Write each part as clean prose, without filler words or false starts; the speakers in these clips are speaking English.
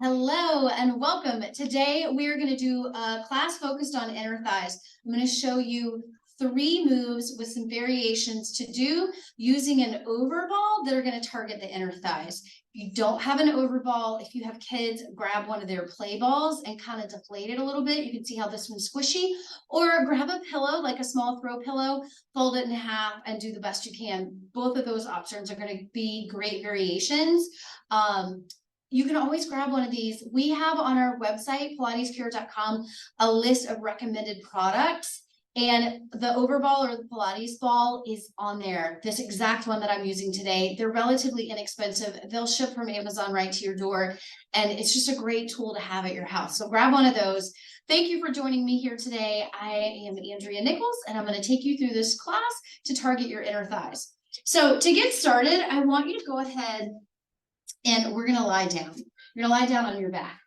Hello and welcome. Today we are going to do a class focused on inner thighs. I'm going to show you 3 moves with some variations to do using an overball that are going to target the inner thighs. If you don't have an overball, if you have kids, grab one of their play balls and kind of deflate it a little bit. You can see how this one's squishy, or grab a pillow, like a small throw pillow, fold it in half and do the best you can. Both of those options are going to be great variations. You can always grab one of these. We have on our website, pilatescure.com, a list of recommended products, and the overball or the Pilates ball is on there. This exact one that I'm using today. They're relatively inexpensive. They'll ship from Amazon right to your door, and it's just a great tool to have at your house. So grab one of those. Thank you for joining me here today. I am Andrea Nichols, and I'm going to take you through this class to target your inner thighs. So to get started, I want you to go ahead and we're going to lie down. You're going to lie down on your back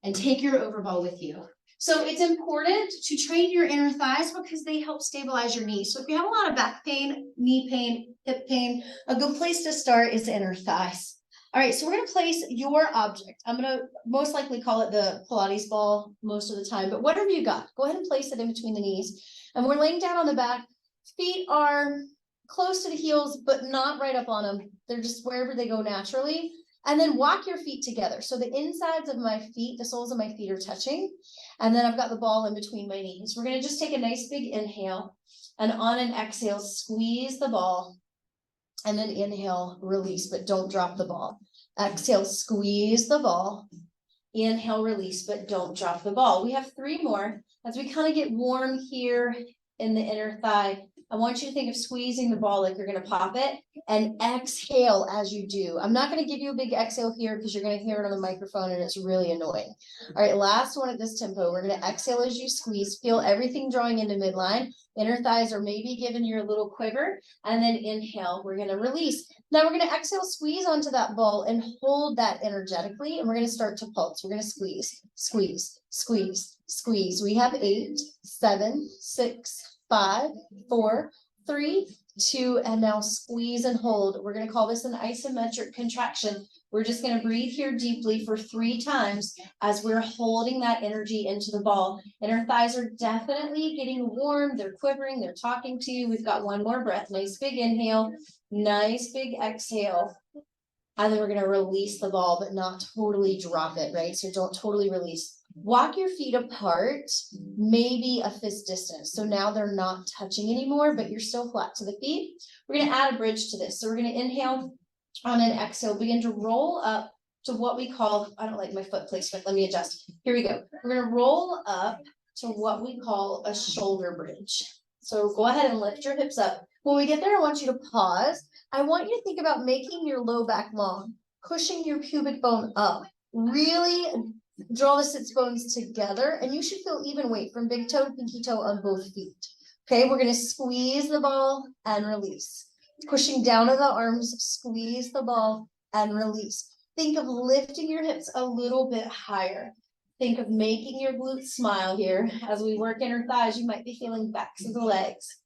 and take your overball with you. So it's important to train your inner thighs because they help stabilize your knees. So if you have a lot of back pain, knee pain, hip pain, a good place to start is the inner thighs. All right, so we're going to place your object. I'm going to most likely call it the Pilates ball most of the time, but whatever you got, go ahead and place it in between the knees. And we're laying down on the back. Feet are close to the heels, but not right up on them. They're just wherever they go naturally. And then walk your feet together. So the insides of my feet, the soles of my feet are touching. And then I've got the ball in between my knees. We're going to just take a nice big inhale. And on an exhale, squeeze the ball. And then inhale, release, but don't drop the ball. Exhale, squeeze the ball. Inhale, release, but don't drop the ball. We have 3 more. As we kind of get warm here in the inner thigh, I want you to think of squeezing the ball like you're going to pop it and exhale as you do. I'm not going to give you a big exhale here because you're going to hear it on the microphone and it's really annoying. All right, last one at this tempo. We're going to exhale as you squeeze. Feel everything drawing into midline. Inner thighs are maybe giving you a little quiver, and then inhale. We're going to release. Now we're going to exhale, squeeze onto that ball and hold that energetically, and we're going to start to pulse. We're going to squeeze, squeeze, squeeze, squeeze. We have 8, 7, 6, 5, 4, 3, 2, and now squeeze and hold. We're going to call this an isometric contraction. We're just going to breathe here deeply for 3 times as we're holding that energy into the ball. And our thighs are definitely getting warm. They're quivering. They're talking to you. We've got one more breath. Nice big inhale. Nice big exhale. And then we're going to release the ball, but not totally drop it, right? So don't totally release. Walk your feet apart, maybe a fist distance. So now they're not touching anymore, but you're still flat to the feet. We're going to add a bridge to this. So we're going to inhale on an exhale, begin to roll up to what we call, I don't like my foot placement. Let me adjust. Here we go. We're going to roll up to what we call a shoulder bridge. So go ahead and lift your hips up. When we get there, I want you to pause. I want you to think about making your low back long, pushing your pubic bone up. Really draw the sits bones together, and you should feel even weight from big toe to pinky toe on both feet. Okay, we're going to squeeze the ball and release. Pushing down in the arms, squeeze the ball and release. Think of lifting your hips a little bit higher. Think of making your glutes smile here. As we work inner thighs, you might be feeling backs of the legs.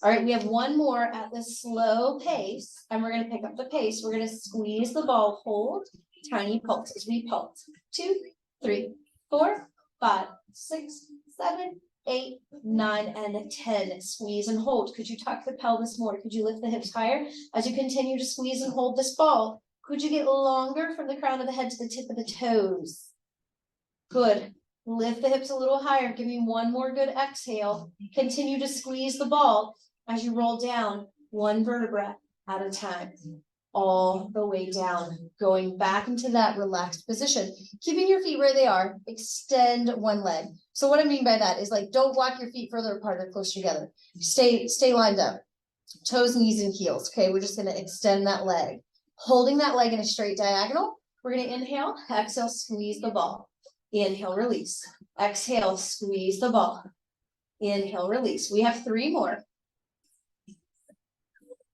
All right, we have one more at this slow pace, and we're going to pick up the pace. We're going to squeeze the ball, hold, tiny pulse as we pulse. 2, 3, 4, 5, 6, 7, 8, 9, and 10. Squeeze and hold. Could you tuck the pelvis more? Could you lift the hips higher? As you continue to squeeze and hold this ball, could you get longer from the crown of the head to the tip of the toes? Good. Lift the hips a little higher. Give me one more good exhale. Continue to squeeze the ball as you roll down 1 vertebra at a time. All the way down, going back into that relaxed position, keeping your feet where they are. Extend one leg. So what I mean by that is, like, don't walk your feet further apart or closer together. Stay lined up, toes, knees, and heels. Okay, we're just going to extend that leg, holding that leg in a straight diagonal. We're going to inhale, exhale, squeeze the ball. Inhale, release. Exhale, squeeze the ball. Inhale, release. We have 3 more.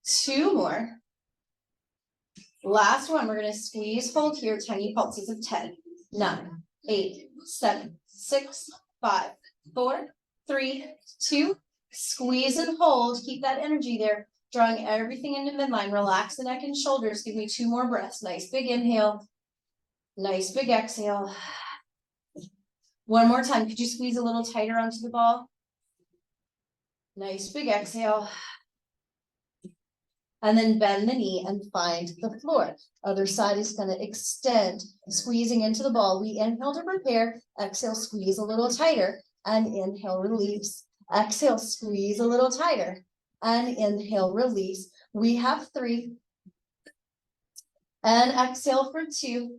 2 more. Last one, we're going to squeeze, hold here, tiny pulses of 10, 9, 8, 7, 6, 5, 4, 3, 2, squeeze and hold. Keep that energy there, drawing everything into midline. Relax the neck and shoulders. Give me 2 more breaths. Nice big inhale. Nice big exhale. One more time. Could you squeeze a little tighter onto the ball? Nice big exhale. And then bend the knee and find the floor. Other side is going to extend, squeezing into the ball. We inhale to prepare. Exhale, squeeze a little tighter. And inhale, release. Exhale, squeeze a little tighter. And inhale, release. We have 3. And exhale for 2.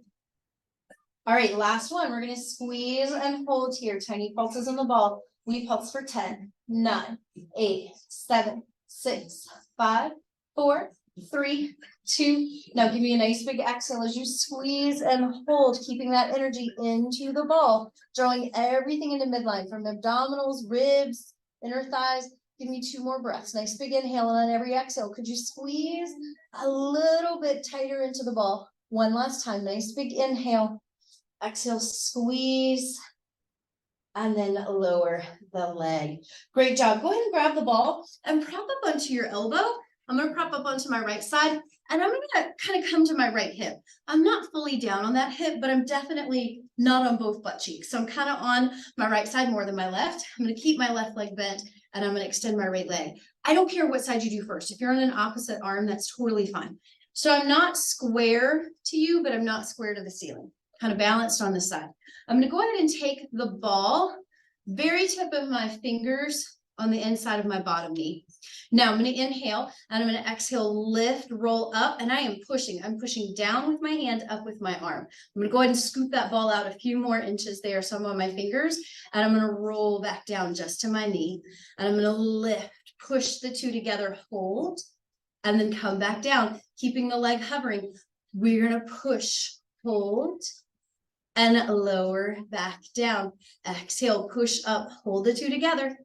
All right, last one. We're going to squeeze and hold here. Tiny pulses on the ball. We pulse for 10, 9, 8, 7, 6, 5, 4, 3, 2. Now give me a nice big exhale as you squeeze and hold, keeping that energy into the ball, drawing everything into midline from abdominals, ribs, inner thighs. Give me 2 more breaths. Nice big inhale, and on every exhale, could you squeeze a little bit tighter into the ball? One last time. Nice big inhale. Exhale, squeeze. And then lower the leg. Great job. Go ahead and grab the ball and prop up onto your elbow. I'm going to prop up onto my right side, and I'm going to kind of come to my right hip. I'm not fully down on that hip, but I'm definitely not on both butt cheeks. So I'm kind of on my right side more than my left. I'm going to keep my left leg bent, and I'm going to extend my right leg. I don't care what side you do first. If you're on an opposite arm, that's totally fine. So I'm not square to you, but I'm not square to the ceiling. Kind of balanced on this side. I'm going to go ahead and take the ball, very tip of my fingers on the inside of my bottom knee. Now I'm going to inhale, and I'm going to exhale, lift, roll up, and I am pushing. I'm pushing down with my hand, up with my arm. I'm going to go ahead and scoop that ball out a few more inches there, some on my fingers, and I'm going to roll back down just to my knee, and I'm going to lift, push the 2 together, hold, and then come back down, keeping the leg hovering. We're going to push, hold, and lower back down. Exhale, push up, hold the 2 together,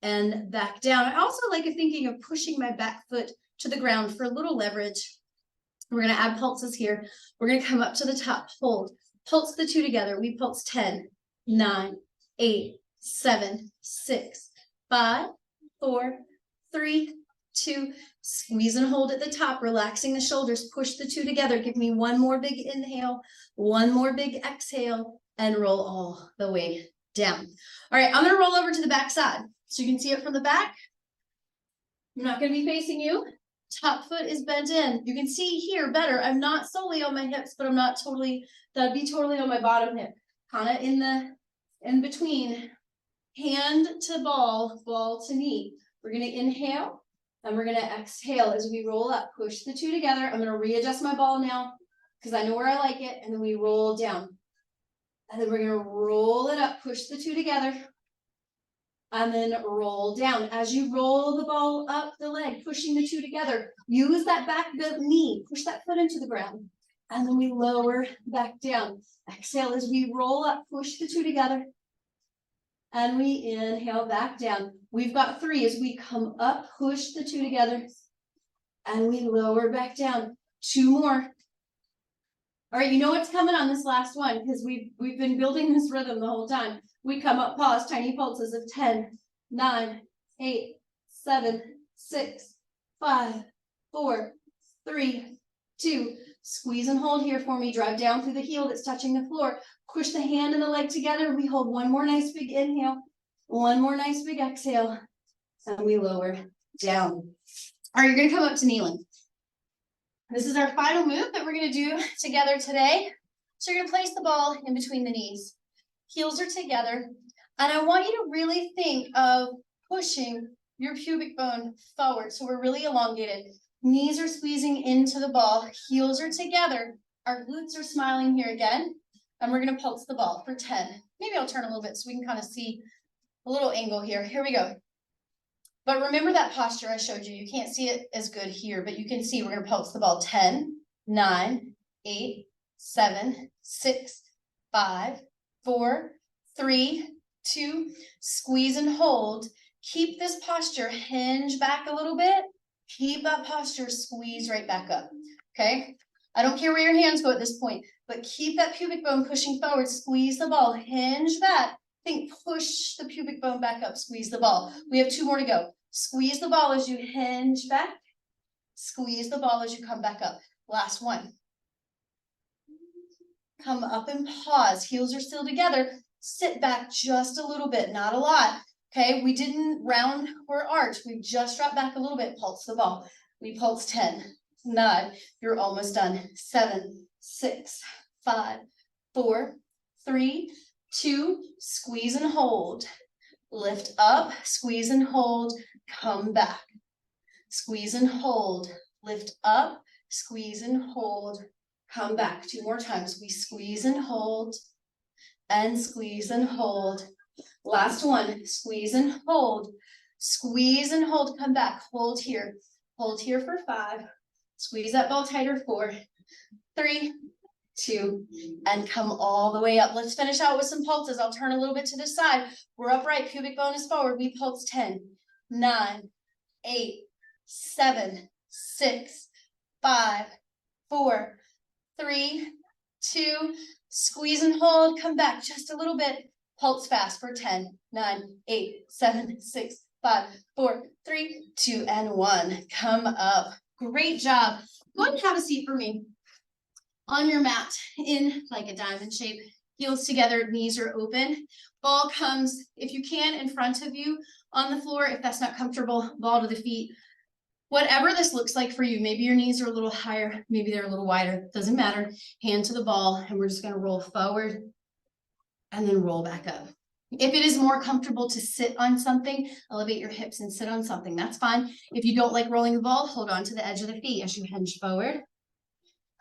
and back down. I also like thinking of pushing my back foot to the ground for a little leverage. We're going to add pulses here. We're going to come up to the top, hold, pulse the 2 together. We pulse 10, 9, 8, 7, 6, 5, 4, 3, 2, squeeze and hold at the top, relaxing the shoulders, push the 2 together. Give me 1 more big inhale, 1 more big exhale, and roll all the way down. All right, I'm going to roll over to the back side so you can see it from the back. I'm not going to be facing you. Top foot is bent in. You can see here better. I'm not solely on my hips, but I'm not totally, that'd be totally on my bottom hip. Kind of in between, hand to ball, ball to knee. We're going to inhale. And we're going to exhale as we roll up, push the 2 together. I'm going to readjust my ball now because I know where I like it. And then we roll down. And then we're going to roll it up, push the 2 together. And then roll down. As you roll the ball up the leg, pushing the 2 together, use that back knee, push that foot into the ground. And then we lower back down. Exhale as we roll up, push the 2 together. And we inhale back down. We've got 3 as we come up, push the 2 together, and we lower back down. 2 more. All right, you know what's coming on this last one because we've been building this rhythm the whole time. We come up, pause, tiny pulses of 10, 9, 8, 7, 6, 5, 4, 3, 2. Squeeze and hold here for me. Drive down through the heel that's touching the floor. Push the hand and the leg together. We hold 1 more nice big inhale, 1 more nice big exhale, and we lower down. All right, you're going to come up to kneeling. This is our final move that we're going to do together today. So you're going to place the ball in between the knees. Heels are together. And I want you to really think of pushing your pubic bone forward. So we're really elongated. Knees are squeezing into the ball. Heels are together. Our glutes are smiling here again. And we're going to pulse the ball for 10. Maybe I'll turn a little bit so we can kind of see a little angle here. Here we go. But remember that posture I showed you. You can't see it as good here, but you can see we're going to pulse the ball 10, 9, 8, 7, 6, 5, 4, 3, 2. Squeeze and hold. Keep this posture. Hinge back a little bit. Keep that posture. Squeeze right back up. Okay? I don't care where your hands go at this point, but keep that pubic bone pushing forward. Squeeze the ball. Hinge back. Think, push the pubic bone back up. Squeeze the ball. We have 2 more to go. Squeeze the ball as you hinge back. Squeeze the ball as you come back up. Last one. come up and pause. Heels are still together. Sit back just a little bit, not a lot. Okay, we didn't round or arch. We just dropped back a little bit. Pulse the ball. We pulse 10, 9. You're almost done. 7, 6, 5, 4, 3, 2. Squeeze and hold. Lift up, squeeze and hold. Come back. Squeeze and hold. Lift up, squeeze and hold. Come back. 2 more times. We squeeze and hold and squeeze and hold. Last one. Squeeze and hold. Squeeze and hold. Come back. Hold here. Hold here for 5. Squeeze that ball tighter. 4, 3, 2, and come all the way up. Let's finish out with some pulses. I'll turn a little bit to the side. We're upright. Pubic bone is forward. We pulse 10, 9, 8, 7, 6, 5, 4, 3, 2, squeeze and hold. Come back just a little bit. Pulse fast for 10, 9, 8, 7, 6, 5, 4, 3, 2, and 1. Come up. Great job. Go ahead and have a seat for me on your mat in like a diamond shape. Heels together, knees are open. Ball comes, if you can, in front of you on the floor. If that's not comfortable, ball to the feet. Whatever this looks like for you, maybe your knees are a little higher, maybe they're a little wider, doesn't matter. Hand to the ball, and we're just gonna roll forward and then roll back up. If it is more comfortable to sit on something, elevate your hips and sit on something, that's fine. If you don't like rolling the ball, hold on to the edge of the feet as you hinge forward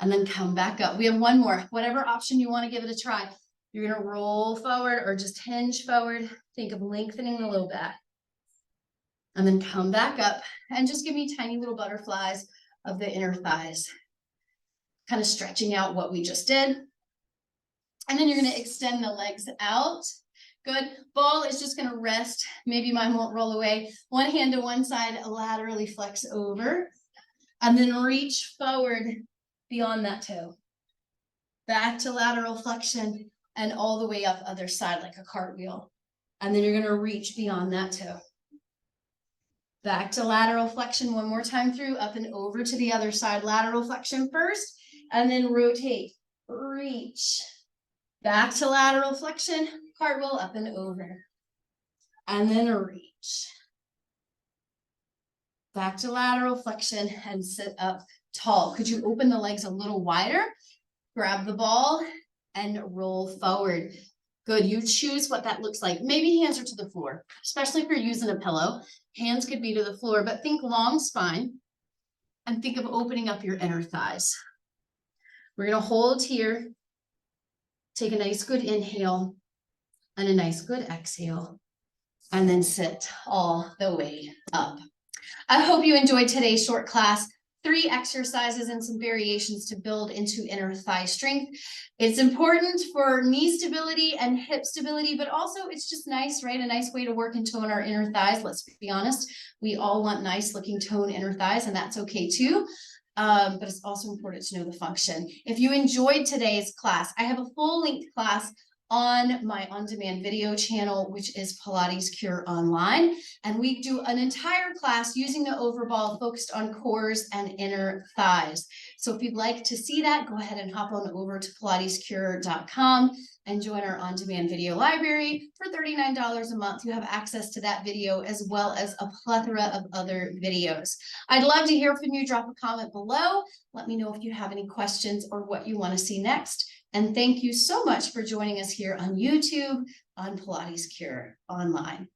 and then come back up. We have one more, whatever option you wanna give it a try. You're gonna roll forward or just hinge forward. Think of lengthening the low back. And then come back up and just give me tiny little butterflies of the inner thighs. Kind of stretching out what we just did. And then you're going to extend the legs out. Good. Ball is just going to rest. Maybe mine won't roll away. One hand to one side, laterally flex over. And then reach forward beyond that toe. Back to lateral flexion and all the way up other side like a cartwheel. And then you're going to reach beyond that toe. Back to lateral flexion one more time through, up and over to the other side. Lateral flexion first, and then rotate, reach. Back to lateral flexion, cartwheel up and over. And then reach. Back to lateral flexion and sit up tall. Could you open the legs a little wider? Grab the ball and roll forward. Good, you choose what that looks like. Maybe hands are to the floor, especially if you're using a pillow. Hands could be to the floor, but think long spine and think of opening up your inner thighs. We're gonna hold here, take a nice good inhale and a nice good exhale, and then sit all the way up. I hope you enjoyed today's short class. 3 exercises and some variations to build into inner thigh strength. It's important for knee stability and hip stability, but also it's just nice, right? A nice way to work and tone our inner thighs. Let's be honest. We all want nice looking toned inner thighs, and that's okay too. But it's also important to know the function. If you enjoyed today's class, I have a full length class on my on-demand video channel, which is Pilates Cure Online. And we do an entire class using the overball focused on cores and inner thighs. So if you'd like to see that, go ahead and hop on over to pilatescure.com and join our on-demand video library. For $39 a month, you have access to that video as well as a plethora of other videos. I'd love to hear from you. Drop a comment below. Let me know if you have any questions or what you want to see next. And thank you so much for joining us here on YouTube on Pilates Cure Online.